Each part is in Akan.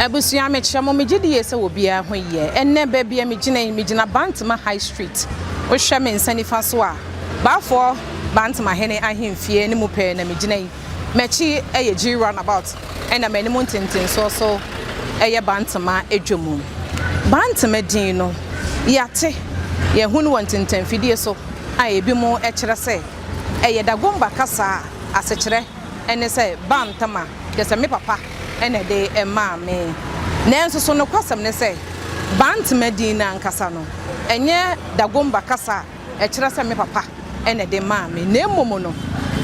Ebusia me chamo me gidi ese obi a ho ye. Enne ba bia me gina Bantama High Street. Wo hwe me nsanifa so a. Bafo Bantama hene ahemfie ne mu pe na me gina yi. Mechi eye G roundabout. Ena me ne mu tenten so eye Bantama edwom. Bantama din no yate ye hunu wonten fidie so a ebi mu e kire se eye dagomba kasa asechire ene se Bantama kese me papa ene de ema me nenso so no kwasam ne se Bantama din na nkasa no enye dagomba kasa e kire se me papa ene de ma me na emomo no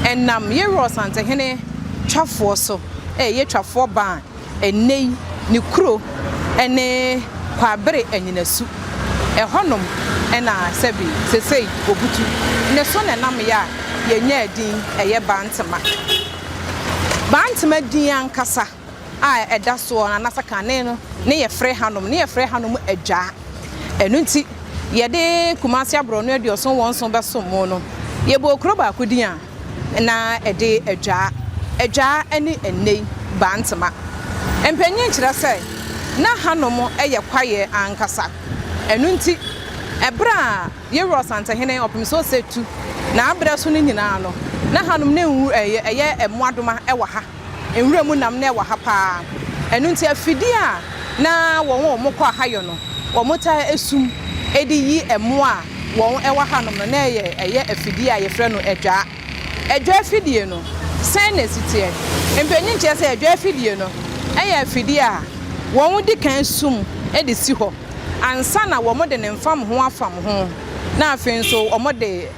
enam ye rosante hene twafo so ye twafo ban enei ni kuro ene kwabere anyinasu ehonom ena sebi sesei obutu ne so ne nam ya ye nya din eye Bantama din ankasa a eda so na nasakane no ne ye frɛ hanom agya enu nti ye de kumase abro no adioso wonso beso mo no ye bo okro ba akudin a na ede agya ene enei Bantama empanyin kire sɛ na hanom eye kwaye ankasa enu nti ebra ye rosante hene opim so setu na abra so ni nyina no na hanom na enwu eye emuadoma ewa ha enwura mu nam na ewa ha pa enu nti afidi a na won mokọ ahayo no womota esum edi yi emu a won ewa hanom no na eye afidi a ye frɛ no adwa afidie no sene sitie empanyin che se adwa afidie no eye afidi a won di kan sum edi si ho ansa na wo de ne mfam ho afam ho na afin so wo de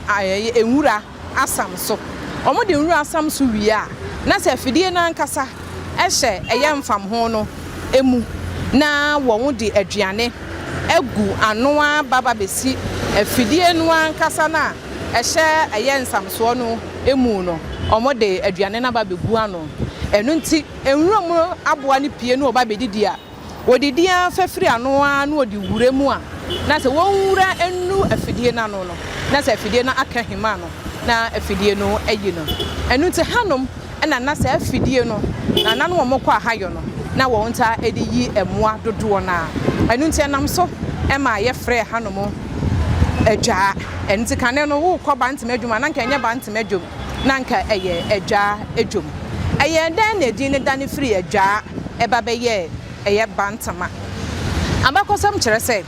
enwura asam so wo de enwura asam so wi a na se afidie na nkasa ehye eye mfam ho no emu na wo de aduane egu anoa baba besi afidie no ankasa na ehye eye nsam so no emu no wo de aduane na baba begu ano enu nti enwura mu aboa ne pie no baba bedidi a wodidia fafiri anoa na wodi wure mu a na se wonwura enu afidie na no na se afidie na aka hima no na afidie no ayi no enu nti hanom na se afidie no na no mo kwa ahayo no na wo nta edi yi emoa dodo na enu nti nam so ma ye frɛ hanom agya enti kane no wo kɔ Bantama adwuma na nka enye Bantama adwum na nka eye agya adwum eye dan na edi ne dan free agya eba be ye eye Bantama abakosam kire se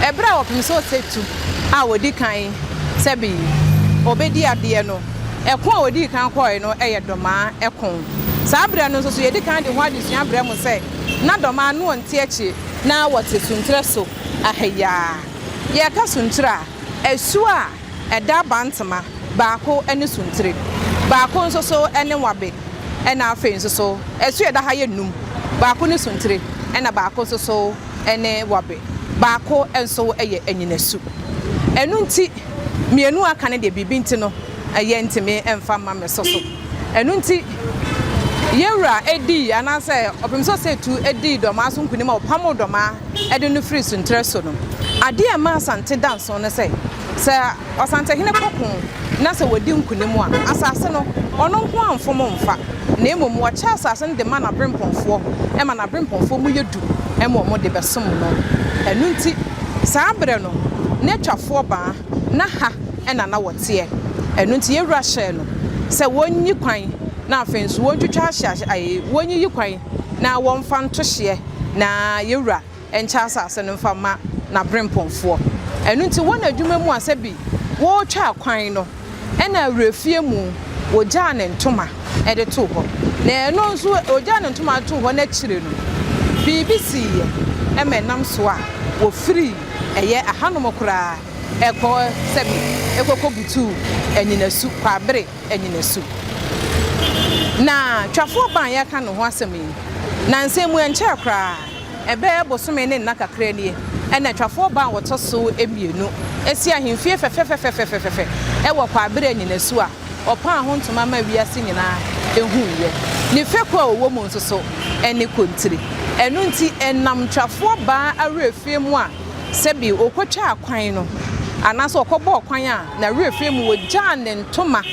ebra opim so setu a wodi kan sebi obedi ade no ekon a wodi kan koy no eye doma ekon sabra no so yedi kan de ho adesua bra mu se na doma no onte achi na wote suntre so ahaya ye ka suntra esu a eda Bantama baako ene suntre baako nso so ene wabe ena afen nso so esu eda ha ye num baako ne suntre ena baako so ene wabe baako enso eye anyinasu enu nti mienu aka ne de bibi nti no eye ntime emfa ma me so enu nti yewra edi anase opim so setu edi doma so nkunim opam doma ede no free suntre so no ade e ma asante dance no se osante hene kokon na se wodi nkunim a asase no ono nko amfom mfa na emom wo cha asase no de ma na brempomfo e ma na brempomfo mu yedu e mo de besom no enu nti saabre no ne twafo ba na ha e na wote enu nti yewra hye no se wonyi kwan na afenso wontwitwa hye wonyi kwan na wonfa ntohye na yewra encha asase no mfa ma na brempomfo enu nti wona adwuma mu asabi wo twa kwan no ena awrefie mu wogya ne ntoma ede to ho na eno nso wogya ne ntoma to ho na kire no BBC emenam so a wo free eye ahanom kura eko sabi ekoko butu anyinasu kwabere anyinasu na twafo ban ya ka no ho asemi na nsemu enche kura ebe bosome ne nna kakra nie ena twafo ban woto so emienu esi ahemfie fefefefefefefe ewo kwabere anyinasu a opa ho ntoma ma wiase nyina ehuye ni fekwa owo mu nso so ene kontiri enu nti enam twafo ba arefie mu a sebi okotwa akwan no anaso okobo kwan a na arefie mu wogya ne ntoma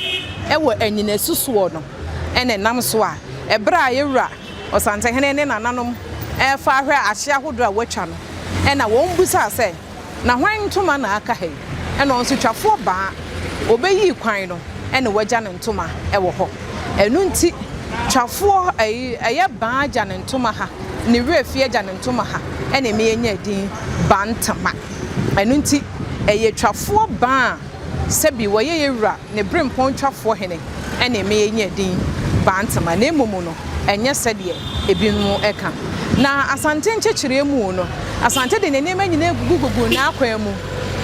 ewo anyinasu so no ene nam so a ebra yewra osante hene ne nananom fa hwe ahye ahodo a watwa no na won busa se na hwan ntoma na aka he na on so twafo ba obeyi kwan no na wagya ne ntoma wo ho enu nti twafo eye ba agya ne ntoma ha ne refie agya ne ntoma ha na me nya din Bantama enu nti eye twafo ba sebi woye yewura ne brempon twafo hene na me nya din Bantama na emumu no enye sede ebinu eka na asante nchechire mu no asante de nenema nyina gugugu na akwan mu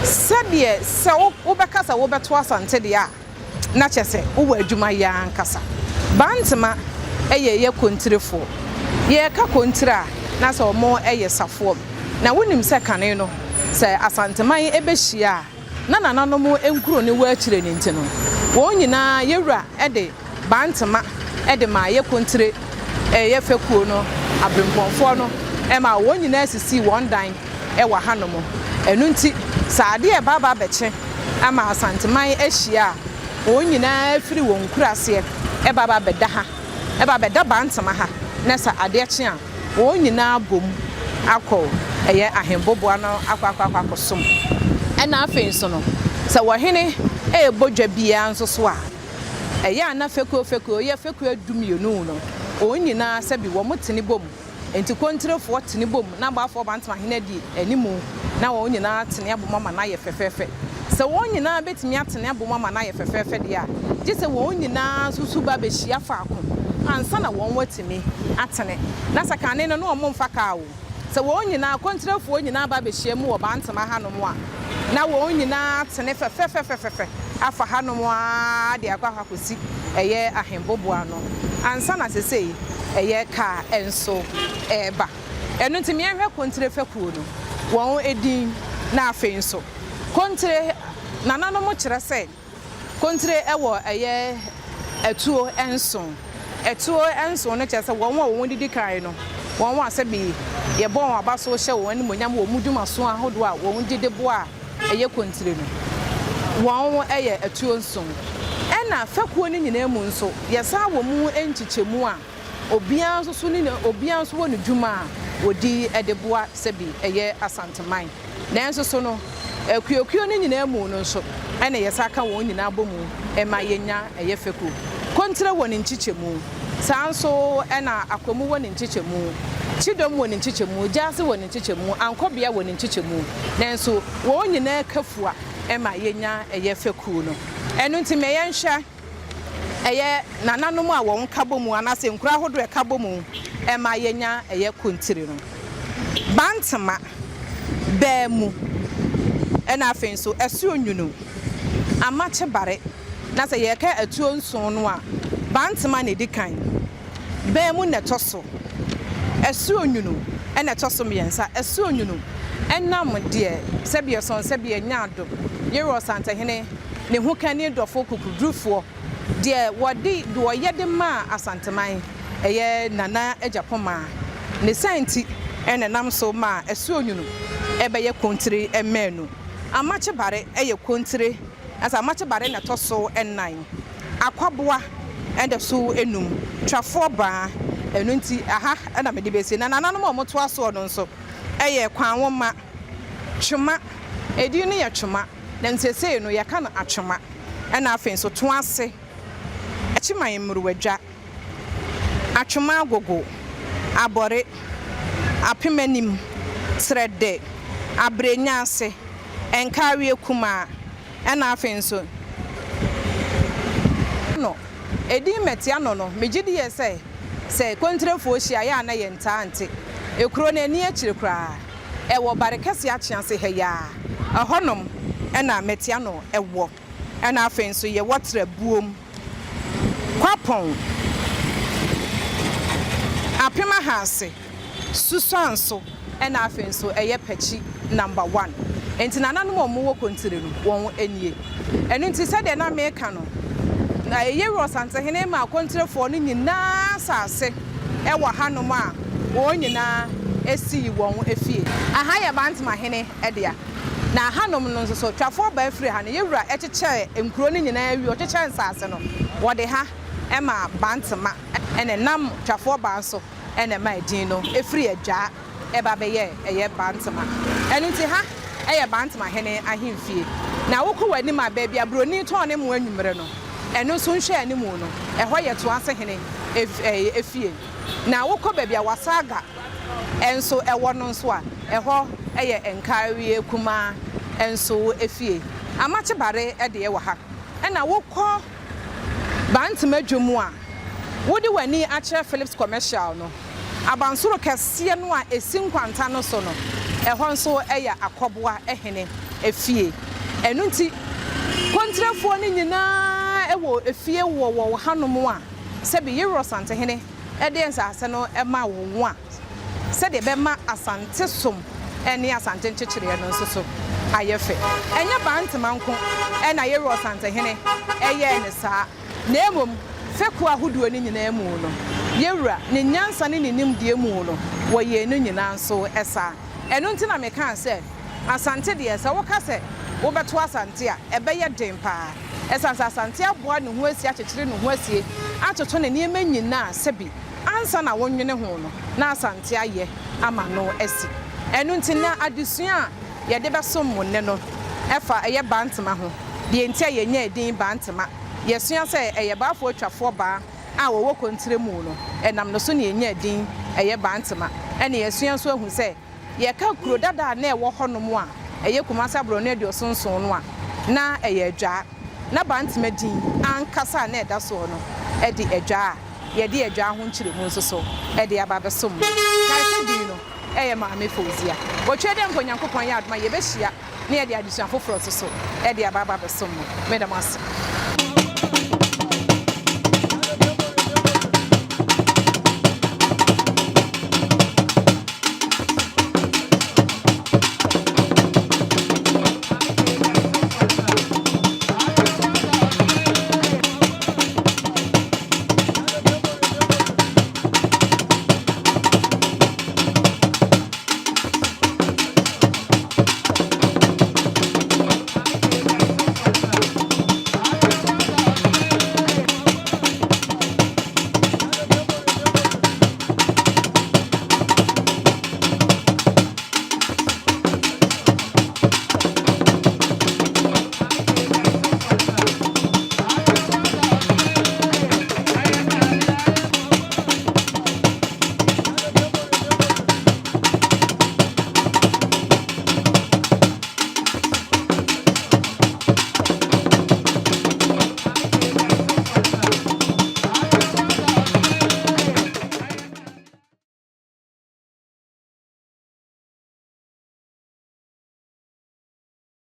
sede se wo bekasa wo beto asante de a na chese wo adwuma ya nkasa Bantama ye kontrefo ye ka kontra na se omo ye safo na wonim se kane no se asanteman ebehia na nananom enkuro ne wa akire ne ntino wo nyina yewura de Bantama de ma ye kontre ye fekuo no abrempɔnfo no ma wo nyina sisi won dan wa hanom enu nti saade e baba beche ama asanteman ahia wo nyina afiri won kurase baba beda ha baba beda Bantama ha na sa ade kye a wo nyina bom akọ eye ahemboboa no akwakosom na afenso no sa wo hene bodwa bia nso so a eye na fekuo ye fekuo adumienu no o nyina sabi wo motene bom enti kontrefo tene bom na baafo Bantama hene di animu na wo nyina tene aboma na ye fefefe se wo nyina betimi atene aboma na ye fefefe dia je se wo nyina susu ba be hia faako ansa na won watimi atene na sakane no no mfa ka wo se wo nyina kontrefo nyina ba be hia mu wo Bantama hanom a na wo nyina atene fefefe afa hanom a de akwakosi eye ahemboboa no ansa na sesei eye ka enso eba enu ntimi ehwe kontre fekuo no won edin na afenso kontre nananom kire se kontre ewo eye etuo enso no kire se won didi kan no won asebi ye bon abaso hye won animonyam wo muduma so ahodo a won didi bo a eye kontre no won eye etuo nso na fekuo ni nyina mu nso yesa wo mu enchichemu a obian so ni obian so wonu dwuma a odi edeboa sebi eye asanteman na enso so no akuokuo ni nyina mu no nso na yesa ka wo nyina bomu ma yenya eye fekuo kontra woni nchichemu sanso na akwamu woni nchichemu chidom woni nchichemu jase woni nchichemu ankobia woni nchichemu na enso wo nyina kafua ma yenya eye fekuo no enu ntime yenhwa eye nananom a won kabomu anase nkura hodo e kabomu ma yenya eye kontiri no Bantama bemu ena afenso esu onwunu amache bare na se ye ka atuo nson no a Bantama ne dikan bemu ne toso esu onwunu ena toso miensa esu onwunu enam de sebie son sebie nyaado yero santahene ne hu kan ne dofo kukudrufo de wodi do yede ma asanteman eye nana ajapoma ne santi ene nam so ma esu onwunu ebe ye kontri emenu amache bare eye kontri asa amache bare na toso ennan akwaboa ende so enum twafo ba enu nti aha na me de besi na nana no mo to aso no nso eye kwan woma twuma edi no ye twuma na nsese no ye ka no atwuma na afen so to ase echiman mruwadwa atwuma agogo abore apemanim srede abrenya ase enkawe kuma na afen so no edi metia no megidi ye se kontrefo hia ya na ye ntante ekuro na ani akire kra ewo barekase achiase heya ahonom na metia no ewo na afen so ye wotra buom kwapon apema hase susanso na afen so eye pechi number 1 enti nananom omo kontire no won anie enu nti se de na meka no na eye rosante hene ma kontrefo no nyina sase ewo hanom a won nyina esi won efie aha ye Bantama hene edea na hanom no nso so twafo ba afiri ha ne yewura echeche enkuro no nyina awi ocheche nsase no wode ha ema Bantama ene nam twafo ba nso ene ma din no efiri adwa eba beye eye Bantama enu ti ha eye Bantama hene ahemfie na wokọ wani ma ba bia broni to ne mo anwumre no enu so nhwe ani mu no eho ye to ase hene efie na wokọ ba bia wasaga enso ewo no nso a eho eye enkawie kuma enso efie amache bare ede ye wa ha ena wokọ Bantama dwomu a wodi wani ache Philips commercial no abansoro kese no a esi nkwanta no so no eho nso eya akoboa ehene efie enu nti kontrafo ni nyina ewo efie wo hanom a se bi yero sante hene ede nsase no ema wo a se de be ma asante som ene asante nchechire no nso so ayefe enye Bantama nko ena yero sante hene eye ne saa na emom feku ahoduo ni nyina emu no yewura ne nyansa ne nimdie mu no wo ye no nyina nso esa enu nti na meka se asante de esa wo ka se wo beto asante a ebeye den pa esa asante aboa ne ho asi akekere ne ho asie atoto ne niema nyina sebi ansa na wonwene ho no na asante aye ama no asi enu nti na adesua ye de beso monne no efa eye Bantama ho de ntia ye nya edin Bantama yesua se eye baafo atwafo ba a wo kontre mu no enam no so ne nya din eye Bantama ene yesua so ahu se ye ka kuro dada na ewo honom a eye kumasa bro na de osonson no a na eye adwa na Bantama din ankasa na eda so no e de adwa ye de adwa ho nkyire mu nso so e de ababesom kai se din no eye maame Fauzia wo twede nkonyankopon ya adoma ye behia na ye de adesua foforo so e de ababesom me da mas